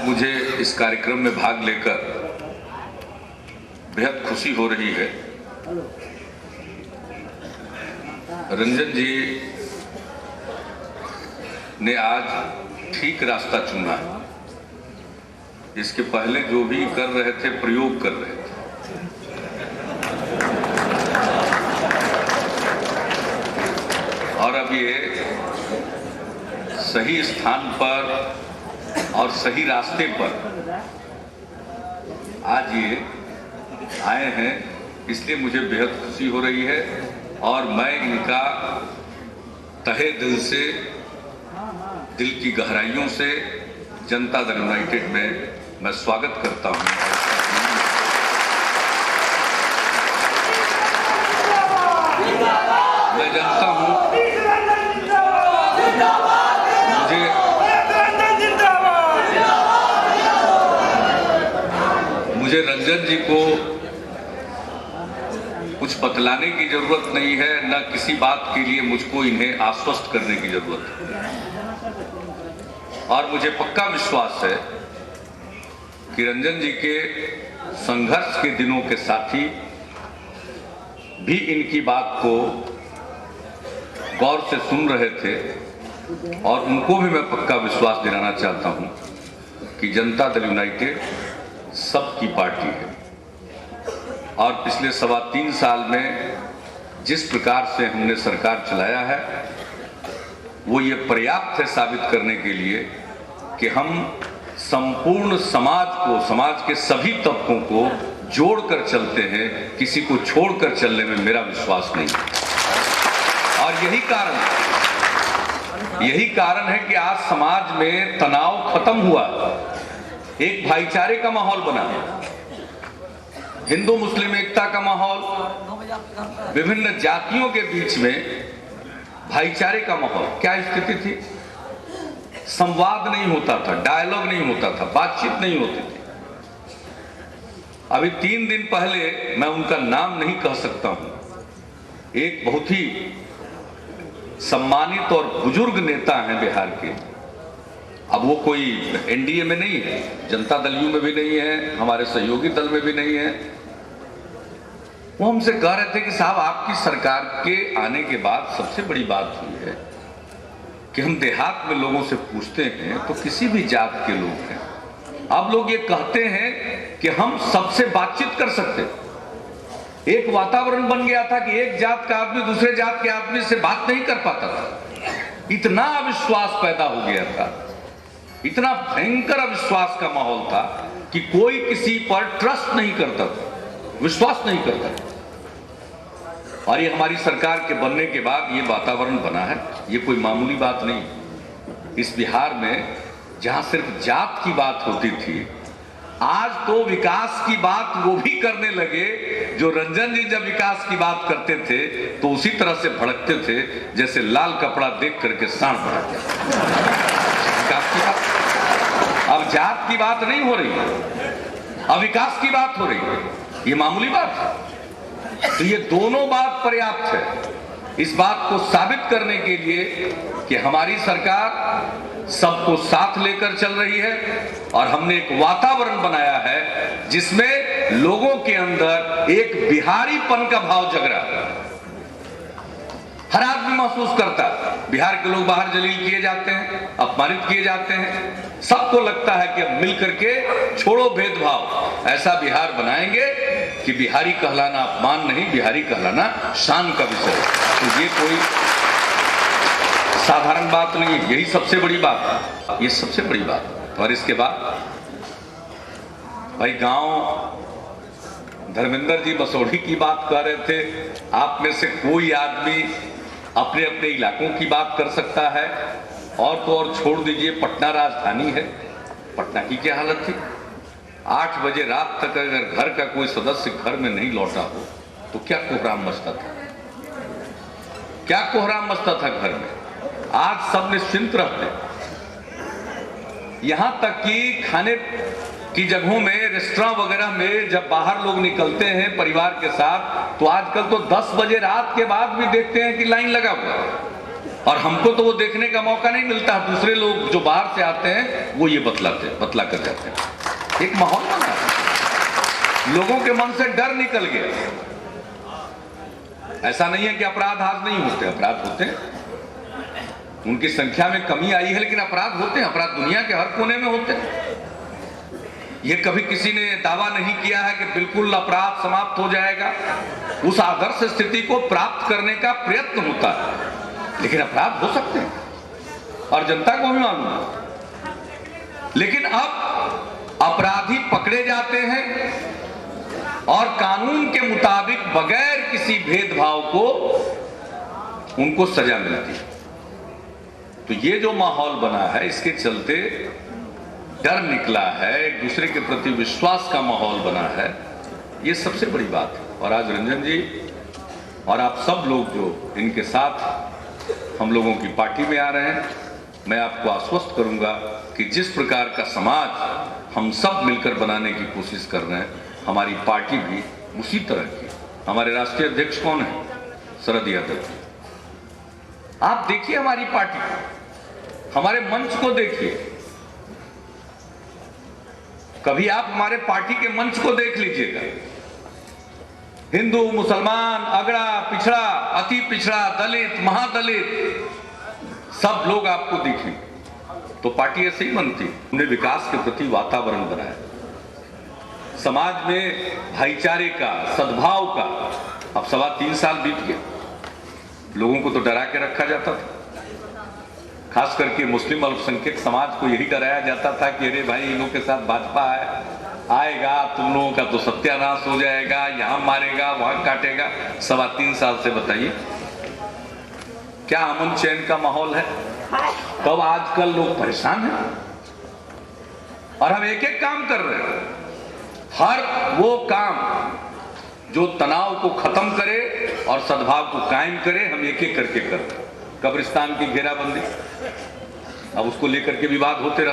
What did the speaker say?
मुझे इस कार्यक्रम में भाग लेकर बेहद खुशी हो रही है। रंजन जी ने आज ठीक रास्ता चुना है। इसके पहले जो भी कर रहे थे प्रयोग कर रहे थे। और अब ये सही स्थान पर और सही रास्ते पर आज ये आए हैं, इसलिए मुझे बेहद खुशी हो रही है और मैं इनका तहे दिल से, दिल की गहराइयों से जनता दल यूनाइटेड में मैं स्वागत करता हूं। मैं जानता हूं मुझे रंजन जी को कुछ बतलाने की जरूरत नहीं है, न किसी बात के लिए मुझको इन्हें आश्वस्त करने की जरूरत है। और मुझे पक्का विश्वास है कि रंजन जी के संघर्ष के दिनों के साथी भी इनकी बात को गौर से सुन रहे थे और उनको भी मैं पक्का विश्वास दिलाना चाहता हूं कि जनता दल यूनाइटेड सबकी पार्टी है और पिछले 3.25 साल में जिस प्रकार से हमने सरकार चलाया है वो ये पर्याप्त है साबित करने के लिए कि हम संपूर्ण समाज को, समाज के सभी तबकों को जोड़कर चलते हैं, किसी को छोड़कर चलने में मेरा विश्वास नहीं है। और यही कारण है कि आज समाज में तनाव खत्म हुआ, एक भाईचारे का माहौल बना, हिंदू मुस्लिम एकता का माहौल, विभिन्न जातियों के बीच में भाईचारे का माहौल। क्या स्थिति थी? संवाद नहीं होता था, डायलॉग नहीं होता था, बातचीत नहीं होती थी। अभी 3 दिन पहले, मैं उनका नाम नहीं कह सकता हूं, एक बहुत ही सम्मानित और बुजुर्ग नेता हैं बिहार के। अब वो कोई एनडीए में नहीं है, जनता दल यू में भी नहीं है, हमारे सहयोगी दल में भी नहीं है। वो हमसे कह रहे थे कि साहब आपकी सरकार के आने के बाद सबसे बड़ी बात हुई है कि हम देहात में लोगों से पूछते हैं तो किसी भी जात के लोग हैं, आप लोग ये कहते हैं कि हम सबसे बातचीत कर सकते हैं। एक वातावरण बन गया था कि एक जात का आदमी दूसरे जात के आदमी से बात नहीं कर पाता था। इतना अविश्वास पैदा हो गया था, इतना भयंकर अविश्वास का माहौल था कि कोई किसी पर ट्रस्ट नहीं करता था, विश्वास नहीं करता था। और ये हमारी सरकार के बनने के बाद ये वातावरण बना है, ये कोई मामूली बात नहीं। इस बिहार में जहां सिर्फ जात की बात होती थी, आज तो विकास की बात वो भी करने लगे। जो रंजन जी जब विकास की बात करते थे तो उसी तरह से भड़कते थे जैसे लाल कपड़ा देख करके सांड भड़कते। विकास की बात, अब जात की बात नहीं हो रही है, अब विकास की बात हो रही है। ये मामूली बात है। तो ये दोनों बात पर्याप्त है इस बात को साबित करने के लिए कि हमारी सरकार सबको साथ लेकर चल रही है और हमने एक वातावरण बनाया है जिसमें लोगों के अंदर एक बिहारीपन का भाव जग रहा है। हर आदमी महसूस करता है बिहार के लोग बाहर जलील किए जाते हैं, अपमानित किए जाते हैं। सबको लगता है कि अब मिल करके छोड़ो भेदभाव, ऐसा बिहार बनाएंगे कि बिहारी कहलाना अपमान नहीं, बिहारी कहलाना शान का विषय है। तो ये कोई साधारण बात नहीं है, यही सबसे बड़ी बात है, ये सबसे बड़ी बात है। और इसके बाद भाई गांव, धर्मेंद्र जी बसोड़ी की बात कर रहे थे, आप में से कोई आदमी अपने अपने इलाकों की बात कर सकता है और तो और छोड़ दीजिए, पटना राजधानी है, पटना की क्या हालत थी। 8 बजे रात तक अगर घर का कोई सदस्य घर में नहीं लौटा हो तो क्या कोहराम मचता था, क्या कोहराम मचता था घर में। आज सब निश्चिंत रहते, यहां तक कि खाने की जगहों में, रेस्टोरेंट वगैरह में जब बाहर लोग निकलते हैं परिवार के साथ तो आजकल तो 10 बजे रात के बाद भी देखते हैं कि लाइन लगा हुआ है। और हमको तो वो देखने का मौका नहीं मिलता। दूसरे लोग जो बाहर से आते हैं वो ये बतला कर जाते हैं। एक माहौल बना है, लोगों के मन से डर निकल गया। ऐसा नहीं है कि अपराध आज नहीं होते, अपराध होते हैं, उनकी संख्या में कमी आई है, लेकिन अपराध होते हैं। अपराध दुनिया के हर कोने में होते हैं। ये कभी किसी ने दावा नहीं किया है कि बिल्कुल अपराध समाप्त हो जाएगा। उस आदर्श स्थिति को प्राप्त करने का प्रयत्न होता है, लेकिन अपराध हो सकते हैं और जनता को भी मालूम है। लेकिन अब अपराधी पकड़े जाते हैं और कानून के मुताबिक बगैर किसी भेदभाव को उनको सजा मिलती है। तो ये जो माहौल बना है, इसके चलते डर निकला है, एक दूसरे के प्रति विश्वास का माहौल बना है, ये सबसे बड़ी बात है। और आज रंजन जी और आप सब लोग जो इनके साथ हम लोगों की पार्टी में आ रहे हैं, मैं आपको आश्वस्त करूंगा कि जिस प्रकार का समाज हम सब मिलकर बनाने की कोशिश कर रहे हैं, हमारी पार्टी भी उसी तरह की। हमारे राष्ट्रीय अध्यक्ष कौन है? शरद यादव। आप देखिए हमारी पार्टी को, हमारे मंच को देखिए, कभी आप हमारे पार्टी के मंच को देख लीजिएगा। हिंदू, मुसलमान, अगड़ा, पिछड़ा, अति पिछड़ा, दलित, महादलित, सब लोग आपको दिखेंगे। तो पार्टी ऐसे ही बनती। हमने विकास के प्रति वातावरण बनाया, समाज में भाईचारे का, सद्भाव का। अब 3.25 साल बीत गए, लोगों को तो डरा के रखा जाता था। खास करके मुस्लिम अल्पसंख्यक समाज को यही डराया जाता था कि अरे भाई, इन लोगों के साथ भाजपा आएगा, तुम लोगों का तो सत्यानाश हो जाएगा, यहां मारेगा, वहां काटेगा। 3.25 साल से बताइए क्या अमन चैन का माहौल है? तब आजकल लोग परेशान हैं और हम एक एक काम कर रहे हैं। हर वो काम जो तनाव को खत्म करे और सद्भाव को कायम करे, हम एक एक करके कर रहे हैं। कब्रिस्तान की घेराबंदी, अब उसको लेकर के विवाद होते रहते।